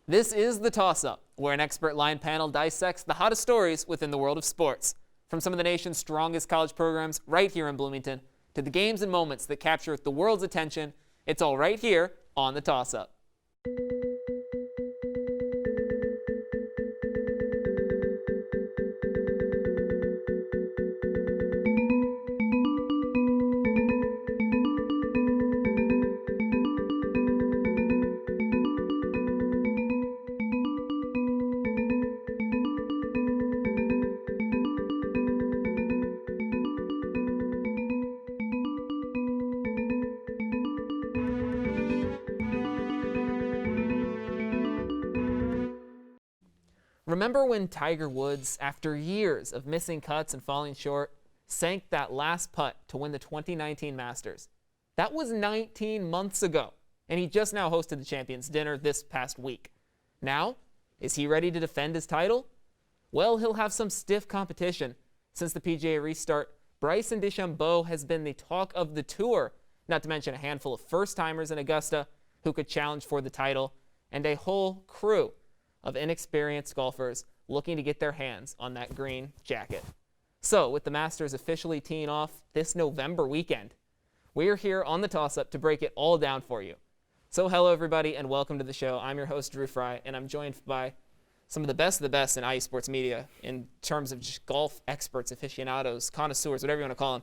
This is The Toss-Up, where an expert line panel dissects the hottest stories within the world of sports. From some of the nation's strongest college programs right here in Bloomington, to the games and moments that capture the world's attention, it's all right here on The Toss-Up. Remember when Tiger Woods, after years of missing cuts and falling short, sank that last putt to win the 2019 Masters? That was 19 months ago, and he just now hosted the Champions Dinner this past week. Now, is he ready to defend his title? Well, he'll have some stiff competition. Since the PGA restart, Bryson DeChambeau has been the talk of the tour, not to mention a handful of first-timers in Augusta who could challenge for the title, and a whole crew of inexperienced golfers looking to get their hands on that green jacket. So, with the Masters officially teeing off this November weekend, we're here on The Toss-Up to break it all down for you. So, hello everybody and welcome to the show. I'm your host, Drew Fry, and I'm joined by some of the best in IE sports media in terms of just golf experts, aficionados, connoisseurs, whatever you want to call them.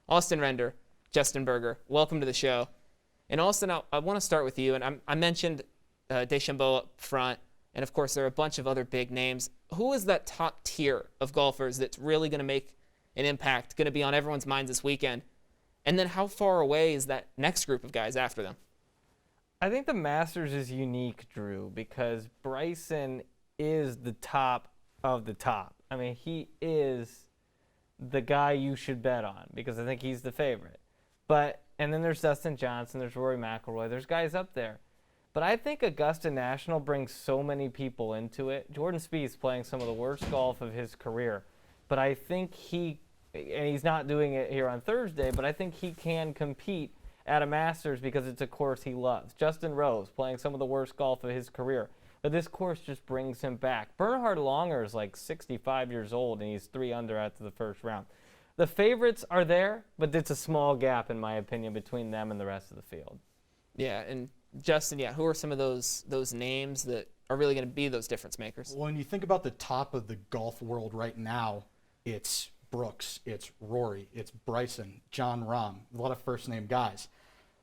Austin Render, Justin Berger, welcome to the show. And Austin, I want to start with you, and I mentioned DeChambeau up front. And, of course, there are a bunch of other big names. Who is that top tier of golfers that's really going to make an impact, going to be on everyone's minds this weekend? And then how far away is that next group of guys after them? I think the Masters is unique, Drew, because Bryson is the top of the top. I mean, he is the guy you should bet on because I think he's the favorite. And then there's Dustin Johnson, there's Rory Mcilroy, there's guys up there. But I think Augusta National brings so many people into it. Jordan Spieth playing some of the worst golf of his career. But I think and he's not doing it here on Thursday, but I think he can compete at a Masters because it's a course he loves. Justin Rose playing some of the worst golf of his career. But this course just brings him back. Bernhard Langer is like 65 years old, and he's 3 under after the first round. The favorites are there, but it's a small gap, in my opinion, between them and the rest of the field. Yeah, and Justin, who are some of those names that are really going to be those difference makers? Well, when you think about the top of the golf world right now, it's Brooks, it's Rory, it's Bryson, Jon Rahm, a lot of first-name guys.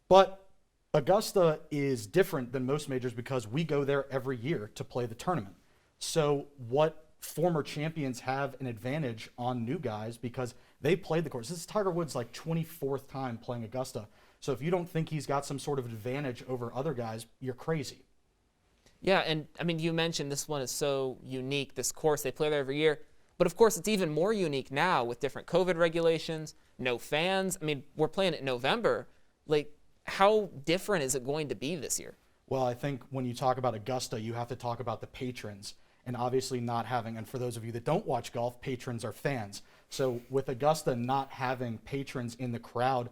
But Augusta is different than most majors because we go there every year to play the tournament. So what former champions have an advantage on new guys because they played the course. This is Tiger Woods' 24th time playing Augusta. So if you don't think he's got some sort of advantage over other guys, you're crazy. Yeah, and I mean, you mentioned this one is so unique, this course. They play there every year. But of course, it's even more unique now with different COVID regulations, no fans. I mean, we're playing it in November. How different is it going to be this year? Well, I think when you talk about Augusta, you have to talk about the patrons. And obviously not having, and for those of you that don't watch golf, patrons are fans. So with Augusta not having patrons in the crowd,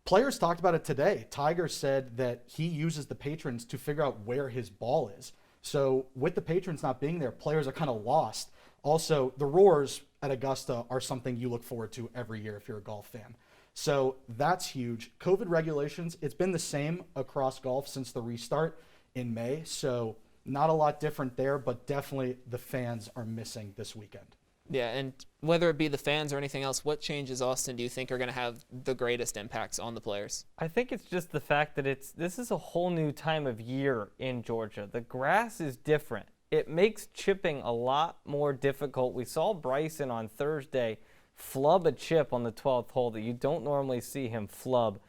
players talked about it today. Tiger said that he uses the patrons to figure out where his ball is. So with the patrons not being there, players are kind of lost. Also, the roars at Augusta are something you look forward to every year if you're a golf fan. So that's huge. COVID regulations, it's been the same across golf since the restart in May. So not a lot different there, but definitely the fans are missing this weekend. Yeah, and whether it be the fans or anything else, what changes, Austin, do you think are going to have the greatest impacts on the players? I think it's just the fact that this is a whole new time of year in Georgia. The grass is different. It makes chipping a lot more difficult. We saw Bryson on Thursday flub a chip on the 12th hole that you don't normally see him flub.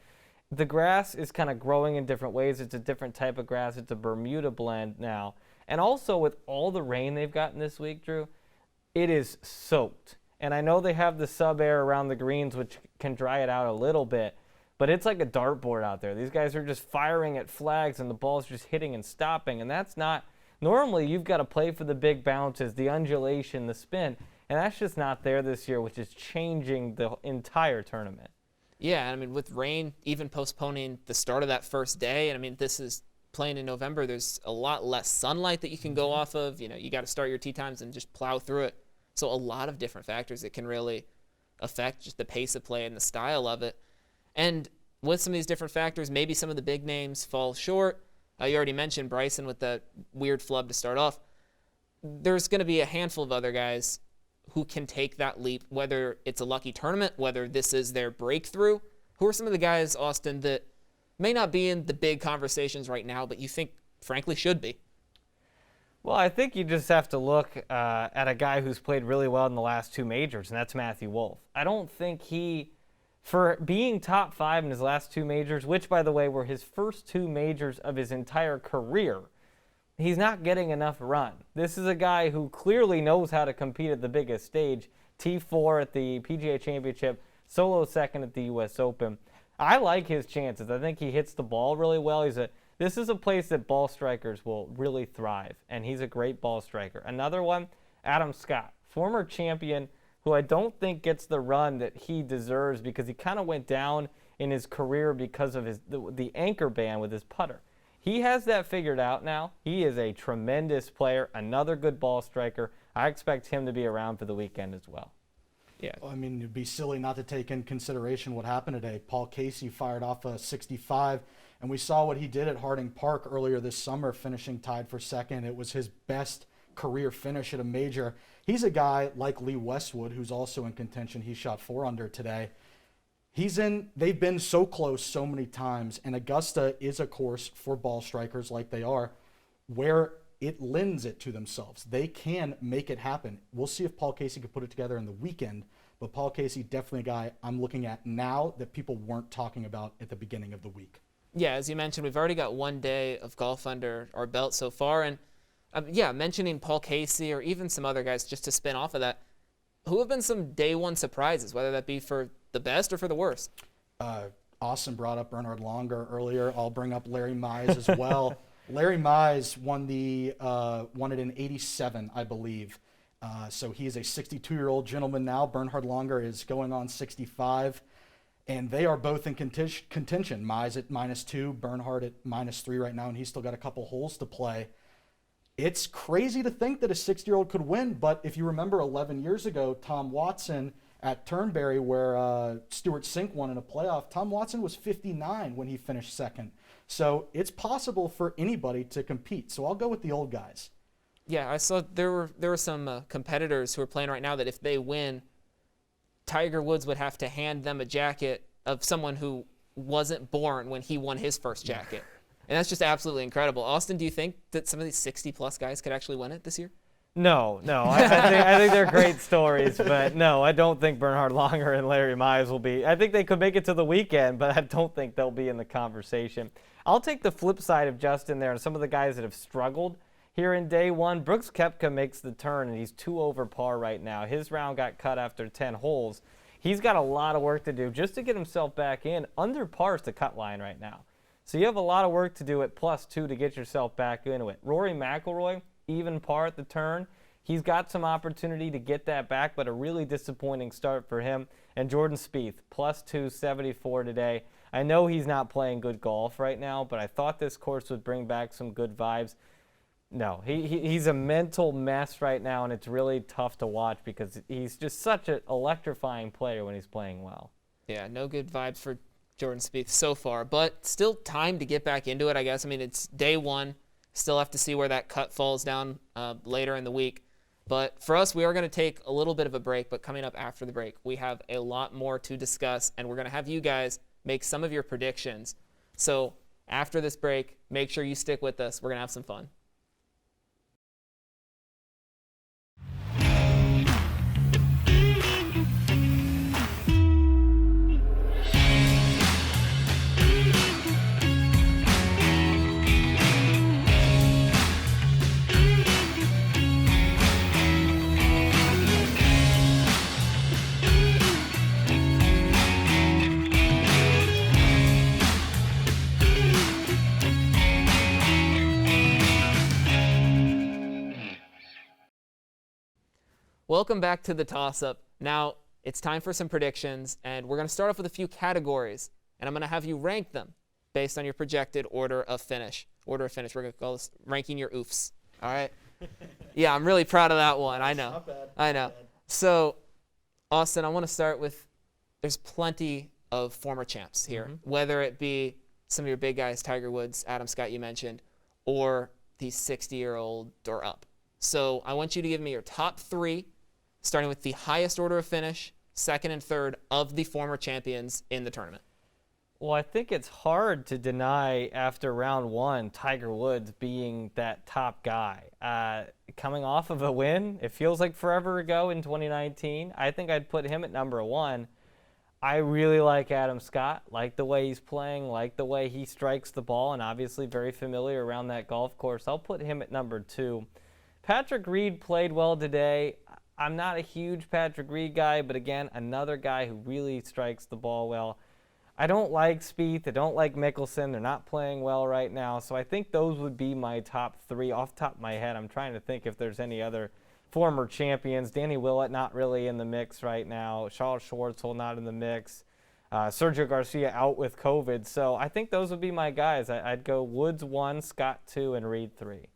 The grass is kind of growing in different ways. It's a different type of grass. It's a Bermuda blend now. And also with all the rain they've gotten this week, Drew, it is soaked. And I know they have the sub-air around the greens, which can dry it out a little bit, but it's like a dartboard out there. These guys are just firing at flags, and the ball's just hitting and stopping, and that's not – normally you've got to play for the big bounces, the undulation, the spin, and that's just not there this year, which is changing the entire tournament. Yeah, I mean, with rain even postponing the start of that first day, and I mean, this is playing in November, there's a lot less sunlight that you can go off of. You got to start your tee times and just plow through it. So a lot of different factors that can really affect just the pace of play and the style of it. And with some of these different factors, maybe some of the big names fall short. You already mentioned Bryson with that weird flub to start off. There's going to be a handful of other guys who can take that leap, whether it's a lucky tournament, whether this is their breakthrough. Who are some of the guys, Austin, that may not be in the big conversations right now, but you think, frankly, should be? Well, I think you just have to look at a guy who's played really well in the last 2 majors, and that's Matthew Wolff. I don't think for being top 5 in his last 2 majors, which, by the way, were his first 2 majors of his entire career, he's not getting enough run. This is a guy who clearly knows how to compete at the biggest stage. T4 at the PGA Championship, solo second at the U.S. Open. I like his chances. I think he hits the ball really well. This is a place that ball strikers will really thrive, and he's a great ball striker. Another one, Adam Scott, former champion, who I don't think gets the run that he deserves because he kind of went down in his career because of the anchor band with his putter. He has that figured out now. He is a tremendous player, another good ball striker. I expect him to be around for the weekend as well. Yeah. I mean, it'd be silly not to take in consideration what happened today. Paul Casey fired off a 65, and we saw what he did at Harding Park earlier this summer, finishing tied for second. It was his best career finish at a major. He's a guy like Lee Westwood, who's also in contention. He shot 4 under today. They've been so close so many times, and Augusta is a course for ball strikers like they are, where it lends it to themselves. They can make it happen. We'll see if Paul Casey could put it together in the weekend, but Paul Casey, definitely a guy I'm looking at now that people weren't talking about at the beginning of the week. Yeah, as you mentioned, we've already got 1 day of golf under our belt so far, and mentioning Paul Casey or even some other guys just to spin off of that, who have been some day one surprises, whether that be for the best or for the worst? Austin brought up Bernhard Langer earlier. I'll bring up Larry Mize as well. Larry Mize won it in 87, I believe. So he is a 62-year-old gentleman now. Bernhard Langer is going on 65. And they are both in contention. Mize at -2, Bernhard at -3 right now, and he's still got a couple holes to play. It's crazy to think that a 60-year-old could win, but if you remember 11 years ago, Tom Watson at Turnberry, where Stuart Sink won in a playoff, Tom Watson was 59 when he finished second. So it's possible for anybody to compete. So I'll go with the old guys. Yeah, I saw there were some competitors who are playing right now that if they win, Tiger Woods would have to hand them a jacket of someone who wasn't born when he won his first jacket. And that's just absolutely incredible. Austin, do you think that some of these 60-plus guys could actually win it this year? No. I think they're great stories, but no, I don't think Bernhard Langer and Larry Mize will be. I think they could make it to the weekend, but I don't think they'll be in the conversation. I'll take the flip side of Justin there and some of the guys that have struggled here in day one. Brooks Koepka makes the turn, and he's 2 over par right now. His round got cut after 10 holes. He's got a lot of work to do just to get himself back in. Under par is the cut line right now. So you have a lot of work to do at +2 to get yourself back into it. Rory Mcilroy, even par at the turn. He's got some opportunity to get that back, but a really disappointing start for him. And Jordan Spieth, +274 today. I know he's not playing good golf right now, but I thought this course would bring back some good vibes. No, he's a mental mess right now, and it's really tough to watch because he's just such an electrifying player when he's playing well. Yeah, no good vibes for Jordan Spieth so far, but still time to get back into it, I guess. I mean, it's day one. Still have to see where that cut falls down later in the week. But for us, we are going to take a little bit of a break, but coming up after the break, we have a lot more to discuss, and we're going to have you guys make some of your predictions. So after this break, make sure you stick with us. We're going to have some fun. Welcome back to the Toss-Up. Now, it's time for some predictions, and we're going to start off with a few categories, and I'm going to have you rank them based on your projected order of finish. order of finish. We're going to call this ranking your oofs. All right? Yeah, I'm really proud of that one. I know. Not bad. I know. So, Austin, I want to start with there's plenty of former champs here, whether it be some of your big guys, Tiger Woods, Adam Scott you mentioned, or these 60-year-old or up. So I want you to give me your top 3, starting with the highest order of finish, second and third of the former champions in the tournament. Well, I think it's hard to deny after round 1 Tiger Woods being that top guy. Coming off of a win, it feels like forever ago in 2019. I think I'd put him at number 1. I really like Adam Scott, like the way he's playing, like the way he strikes the ball, and obviously very familiar around that golf course. I'll put him at number 2. Patrick Reed played well today. I'm not a huge Patrick Reed guy, but again, another guy who really strikes the ball well. I don't like Spieth. I don't like Mickelson. They're not playing well right now. So I think those would be my top 3 off the top of my head. I'm trying to think if there's any other former champions. Danny Willett not really in the mix right now. Charles Schwartzel not in the mix. Sergio Garcia out with COVID. So I think those would be my guys. I'd go Woods 1, Scott 2, and Reed 3.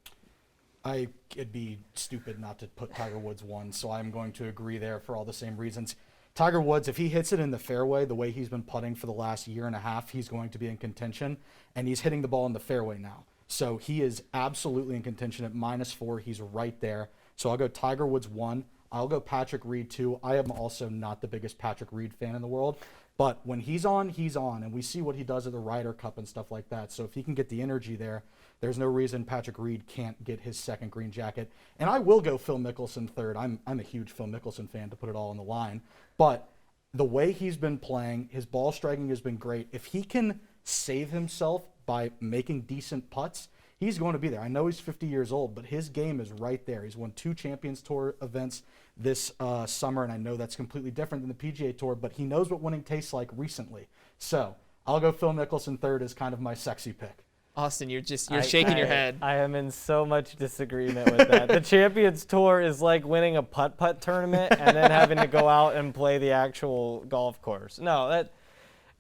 It'd be stupid not to put Tiger Woods 1, so I'm going to agree there for all the same reasons. Tiger Woods, if he hits it in the fairway the way he's been putting for the last year and a half, he's going to be in contention, and he's hitting the ball in the fairway now. So he is absolutely in contention at -4. He's right there. So I'll go Tiger Woods 1. I'll go Patrick Reed 2. I am also not the biggest Patrick Reed fan in the world, but when he's on, and we see what he does at the Ryder Cup and stuff like that. So if he can get the energy there, there's no reason Patrick Reed can't get his second green jacket. And I will go Phil Mickelson 3rd. I'm a huge Phil Mickelson fan, to put it all on the line. But the way he's been playing, his ball striking has been great. If he can save himself by making decent putts, he's going to be there. I know he's 50 years old, but his game is right there. He's won 2 Champions Tour events this summer, and I know that's completely different than the PGA Tour, but he knows what winning tastes like recently. So I'll go Phil Mickelson 3rd as kind of my sexy pick. Austin, you're shaking your head. I am in so much disagreement with that. The Champions Tour is like winning a putt-putt tournament and then having to go out and play the actual golf course. No,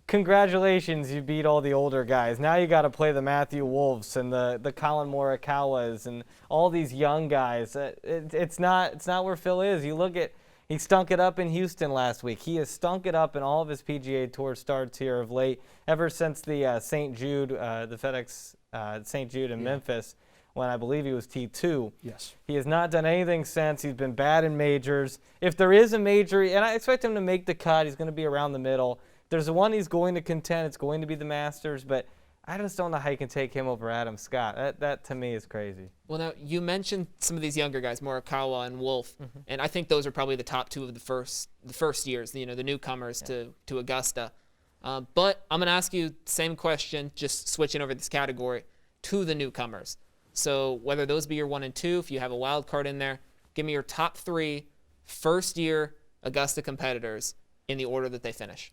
congratulations, you beat all the older guys. Now you got to play the Matthew Wolffs and the Colin Morikawas and all these young guys. It's not where Phil is. You look at, he stunk it up in Houston last week. He has stunk it up in all of his PGA Tour starts here of late, ever since the St. Jude, the FedEx St. Jude in Memphis, when I believe he was T2. Yes. He has not done anything since. He's been bad in majors. If there is a major, and I expect him to make the cut, he's going to be around the middle. There's the one he's going to contend. It's going to be the Masters, but I just don't know how you can take him over Adam Scott. That to me is crazy. Well, now, you mentioned some of these younger guys, Morikawa and Wolff, and I think those are probably the top 2 of the first years, the newcomers to Augusta. But I'm going to ask you the same question, just switching over this category, to the newcomers. So whether those be your 1 and 2, if you have a wild card in there, give me your top 3 first-year Augusta competitors in the order that they finish.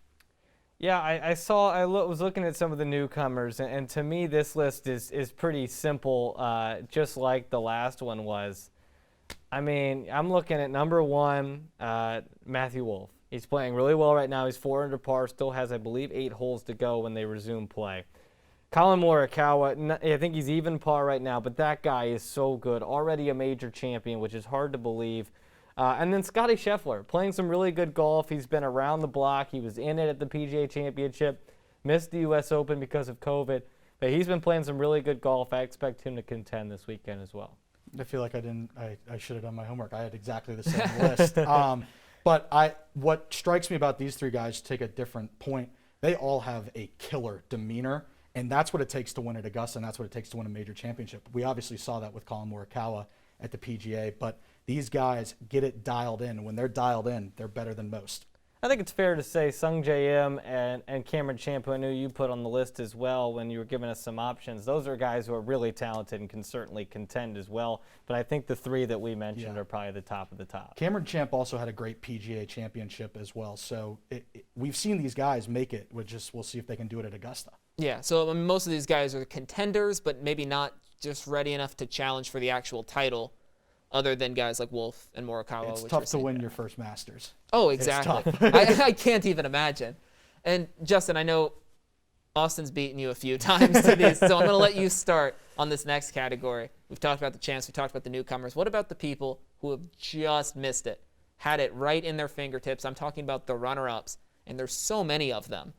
Yeah, I was looking at some of the newcomers, and to me this list is pretty simple, just like the last one was. I mean, I'm looking at number 1, Matthew Wolff. He's playing really well right now. He's 4 under par, still has, I believe, 8 holes to go when they resume play. Colin Morikawa, I think he's even par right now, but that guy is so good. Already a major champion, which is hard to believe. And then Scotty Scheffler, playing some really good golf. He's been around the block. He was in it at the PGA Championship, missed the U.S. Open because of COVID. But he's been playing some really good golf. I expect him to contend this weekend as well. I feel like I should have done my homework. I had exactly the same list. But what strikes me about these 3 guys, to take a different point, they all have a killer demeanor. And that's what it takes to win at Augusta, and that's what it takes to win a major championship. We obviously saw that with Colin Morikawa at the PGA, but these guys get it dialed in. And when they're dialed in, they're better than most. I think it's fair to say Sung J M and Cameron Champ, who I knew you put on the list as well when you were giving us some options. Those are guys who are really talented and can certainly contend as well. But I think the 3 that we mentioned are probably the top of the top. Cameron Champ also had a great PGA championship as well. So we've seen these guys make it. We'll see if they can do it at Augusta. Yeah, so I mean, most of these guys are contenders, but maybe not just ready enough to challenge for the actual title, other than guys like Wolff and Morikawa. It's tough to win your first Masters. Oh, exactly. I can't even imagine. And Justin, I know Austin's beaten you a few times to these, so I'm going to let you start. on this next category. We've talked about the champs. We talked about the newcomers. What about the people who have just missed it, had it right in their fingertips? I'm talking about the runner-ups, and there's so many of them.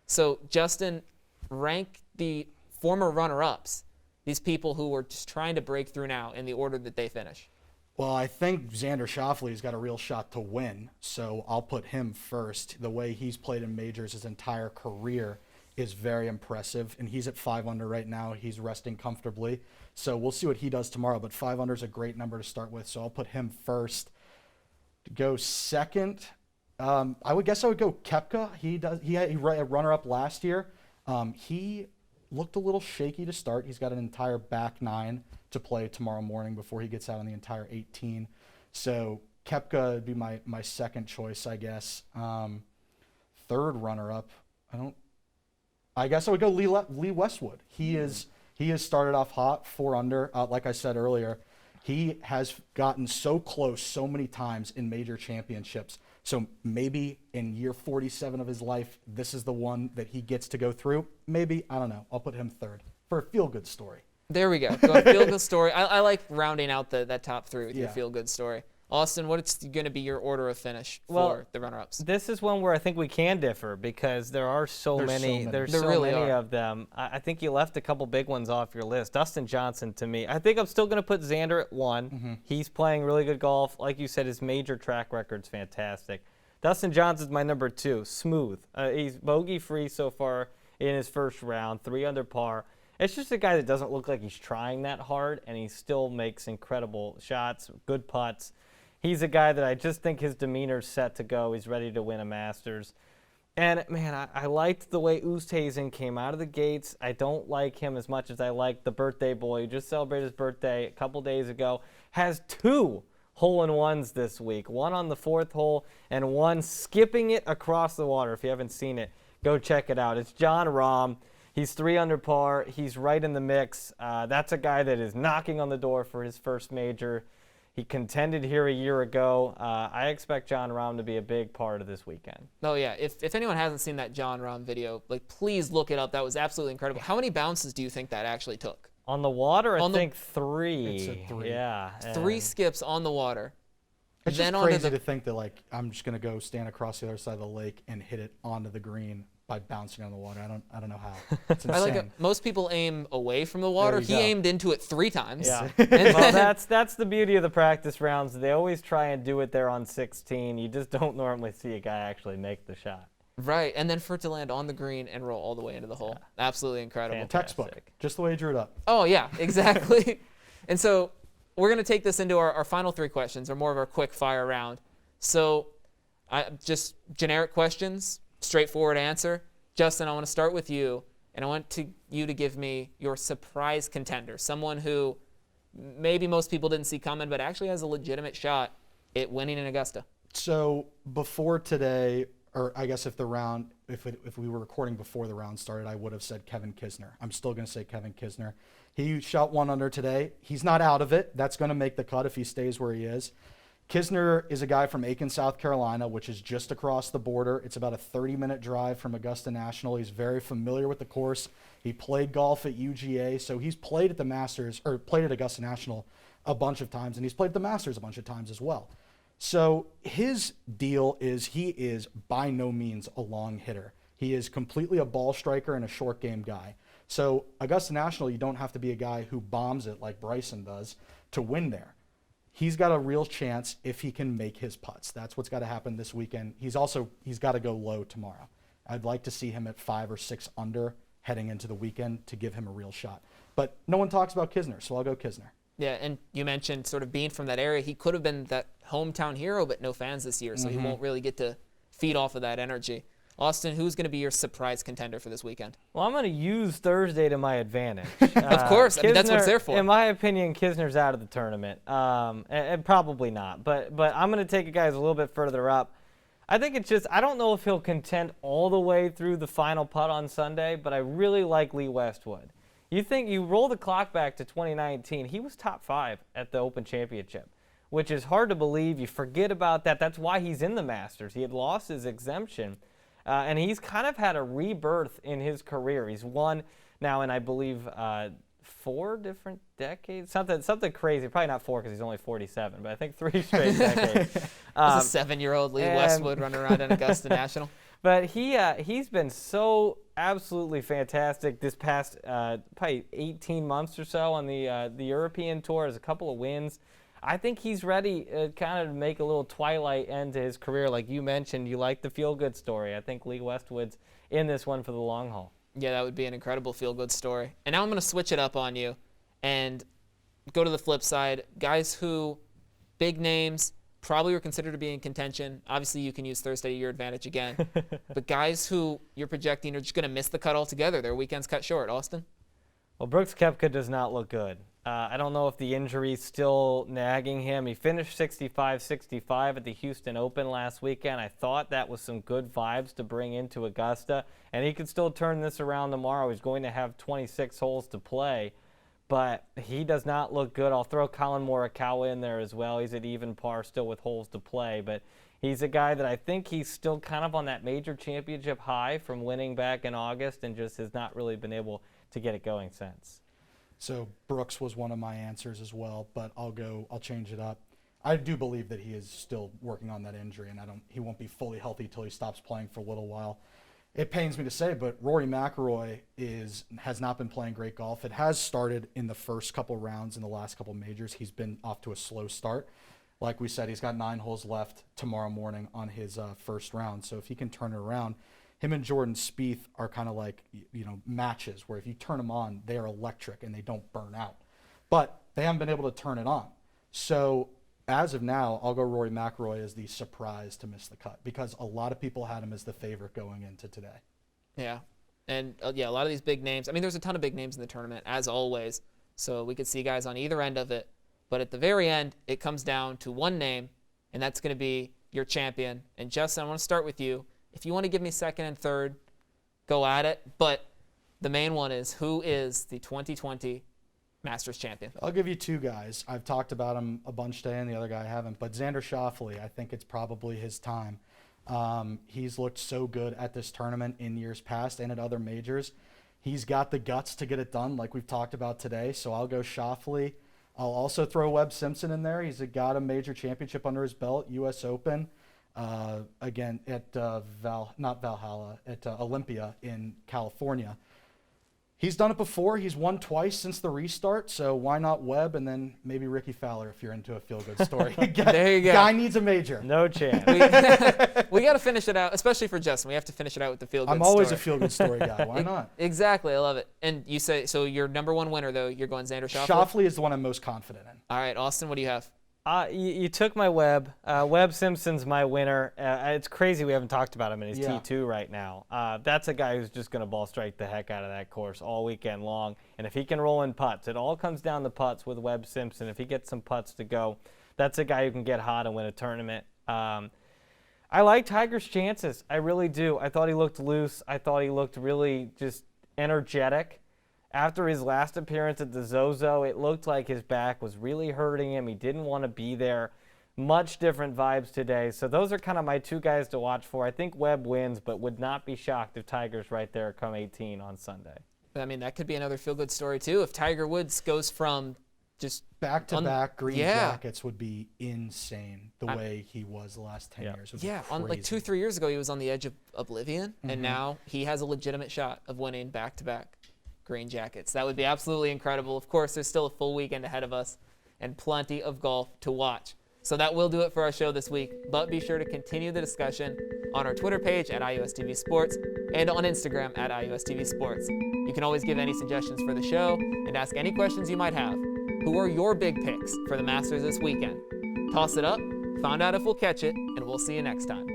So, Justin, rank the former runner-ups, these people who are just trying to break through now, in the order that they finish. Well, I think Xander Schauffele's got a real shot to win, so I'll put him first. The way he's played in majors his entire career is very impressive, and he's at 5 under right now. He's resting comfortably, so we'll see what he does tomorrow, but 5 under is a great number to start with, so I'll put him first. To go second, I would go Koepka. He had a runner-up last year. He looked a little shaky to start. He's got an entire back 9 to play tomorrow morning before he gets out on the entire 18. So Koepka would be my second choice, I guess. Third runner-up, I guess I would go Lee Westwood. He has started off hot, 4 under. Like I said earlier, he has gotten so close so many times in major championships. So maybe in year 47 of his life, this is the one that he gets to go through. Maybe, I don't know. I'll put him third for a feel-good story. There we go. Feel-good story. I like rounding out that top 3 with your feel-good story. Austin, what's going to be your order of finish for the runner-ups? This is one where I think we can differ because there are so many. There's so many of them. I think you left a couple big ones off your list. Dustin Johnson, to me, I think I'm still going to put Xander at 1. Mm-hmm. He's playing really good golf. Like you said, his major track record's fantastic. Dustin Johnson's my number 2. Smooth. He's bogey-free so far in his first round, 3 under par. It's just a guy that doesn't look like he's trying that hard, and he still makes incredible shots, good putts. He's a guy that I just think his demeanor's set to go. He's ready to win a Masters. And, man, I liked the way Oosthuizen came out of the gates. I don't like him as much as I like the birthday boy who just celebrated his birthday a couple days ago. Has 2 hole-in-ones this week, 1 on the 4th hole and 1 skipping it across the water. If you haven't seen it, go check it out. It's Jon Rahm. He's 3 under par. He's right in the mix. That's a guy that is knocking on the door for his first major. He contended here a year ago. I expect Jon Rahm to be a big part of this weekend. Oh, yeah. If anyone hasn't seen that Jon Rahm video, please look it up. That was absolutely incredible. How many bounces do you think that actually took? On the water, I think 3. It's a 3. Yeah. 3 skips on the water. It's just crazy to think that, I'm just going to go stand across the other side of the lake and hit it onto the green by bouncing on the water. I don't know how. It's insane. Most people aim away from the water. He aimed into it 3 times. Yeah. Well, that's the beauty of the practice rounds. They always try and do it there on 16. You just don't normally see a guy actually make the shot. Right, and then for it to land on the green and roll all the way into the hole. Yeah. Absolutely incredible. Fantastic. Textbook, just the way he drew it up. Oh, yeah, exactly. And so we're going to take this into our final 3 questions, or more of our quick fire round. So just generic questions, straightforward answer. Justin, I want to start with you, and I want you to give me your surprise contender, someone who maybe most people didn't see coming, but actually has a legitimate shot at winning in Augusta. So before today, or I guess if we were recording before the round started, I would have said Kevin Kisner. I'm still going to say Kevin Kisner. He shot 1 under today. He's not out of it. That's going to make the cut if he stays where he is. Kisner is a guy from Aiken, South Carolina, which is just across the border. It's about a 30-minute drive from Augusta National. He's very familiar with the course. He played golf at UGA, so he's played at the Masters, or played at Augusta National a bunch of times, and he's played at the Masters a bunch of times as well. So his deal is he is by no means a long hitter. He is completely a ball striker and a short game guy. So Augusta National, you don't have to be a guy who bombs it like Bryson does to win there. He's got a real chance if he can make his putts. That's what's got to happen this weekend. He's got to go low tomorrow. I'd like to see him at 5 or 6 under heading into the weekend to give him a real shot. But no one talks about Kisner, so I'll go Kisner. Yeah, and you mentioned sort of being from that area. He could have been that hometown hero, but no fans this year, so he won't really get to feed off of that energy. Austin, who's going to be your surprise contender for this weekend? Well, I'm going to use Thursday to my advantage. Of course. Kisner, that's what it's there for. In my opinion, Kisner's out of the tournament. And probably not. But I'm going to take you guys a little bit further up. I think it's just, I don't know if he'll contend all the way through the final putt on Sunday, but I really like Lee Westwood. You roll the clock back to 2019, he was top 5 at the Open Championship, which is hard to believe. You forget about that. That's why he's in the Masters. He had lost his exemption. And he's kind of had a rebirth in his career. He's won now in, I believe, 4 different decades, something crazy. Probably not 4 because he's only 47, but I think 3 straight decades. As a 7-year-old Lee Westwood running around in Augusta National. But he's been so absolutely fantastic this past probably 18 months or so on the European Tour. Has a couple of wins. I think he's ready kind of to make a little twilight end to his career. Like you mentioned, you like the feel-good story. I think Lee Westwood's in this one for the long haul. Yeah, that would be an incredible feel-good story. And now I'm going to switch it up on you and go to the flip side. Guys who, big names, probably were considered to be in contention. Obviously, you can use Thursday to your advantage again. But guys who you're projecting are just going to miss the cut altogether. Their weekend's cut short. Austin? Well, Brooks Koepka does not look good. I don't know if the injury's still nagging him. He finished 65-65 at the Houston Open last weekend. I thought that was some good vibes to bring into Augusta, and he could still turn this around tomorrow. He's going to have 26 holes to play, but he does not look good. I'll throw Colin Morikawa in there as well. He's at even par still with holes to play, but he's a guy that I think he's still kind of on that major championship high from winning back in August and just has not really been able to get it going since. So Brooks was one of my answers as well, but I'll change it up. I do believe that he is still working on that injury, and he won't be fully healthy till he stops playing for a little while. It pains me to say, but Rory Mcilroy has not been playing great golf. It has started in the first couple rounds in the last couple majors. He's been off to a slow start. Like we said, he's got 9 holes left tomorrow morning on his first round. So if he can turn it around, him and Jordan Spieth are kind of like, matches where if you turn them on, they are electric and they don't burn out. But they haven't been able to turn it on. So as of now, I'll go Rory McIlroy as the surprise to miss the cut because a lot of people had him as the favorite going into today. Yeah. And, a lot of these big names. I mean, there's a ton of big names in the tournament, as always. So we could see guys on either end of it. But at the very end, it comes down to one name, and that's going to be your champion. And, Justin, I want to start with you. If you want to give me second and third, go at it. But the main one is, who is the 2020 Masters champion? I'll give you 2 guys. I've talked about him a bunch today, and the other guy I haven't. But Xander Schauffele, I think it's probably his time. He's looked so good at this tournament in years past and at other majors. He's got the guts to get it done, like we've talked about today. So I'll go Schauffele. I'll also throw Webb Simpson in there. He's got a major championship under his belt, U.S. Open. Again, at Olympia in California. He's done it before. He's won twice since the restart, so why not Webb and then maybe Ricky Fowler if you're into a feel-good story. There you go. Guy needs a major. No chance. We got to finish it out, especially for Justin. We have to finish it out with the feel-good story. I'm always a feel-good story guy. Why not? Exactly. I love it. And you say, so your number one winner, though, you're going Xander Schauffele? Schauffele is the one I'm most confident in. All right, Austin, what do you have? You took my Webb. Webb Simpson's my winner. It's crazy we haven't talked about him in his T2 right now. That's a guy who's just going to ball strike the heck out of that course all weekend long. And if he can roll in putts, it all comes down to putts with Webb Simpson. If he gets some putts to go, that's a guy who can get hot and win a tournament. I like Tiger's chances. I really do. I thought he looked loose. I thought he looked really just energetic. After his last appearance at the Zozo, it looked like his back was really hurting him. He didn't want to be there. Much different vibes today. So those are kind of my 2 guys to watch for. I think Webb wins, but would not be shocked if Tiger's right there come 18 on Sunday. I mean, that could be another feel-good story, too. If Tiger Woods goes from just back-to-back green jackets would be insane the way he was the last 10 years. On like 2-3 years ago, he was on the edge of oblivion, and now he has a legitimate shot of winning back-to-back green jackets. That would be absolutely incredible. Of course, there's still a full weekend ahead of us and plenty of golf to watch. So that will do it for our show this week, but be sure to continue the discussion on our Twitter page at IUSTV Sports and on Instagram at IUSTV Sports. You can always give any suggestions for the show and ask any questions you might have. Who are your big picks for the Masters this weekend? Toss it up, find out if we'll catch it, and we'll see you next time.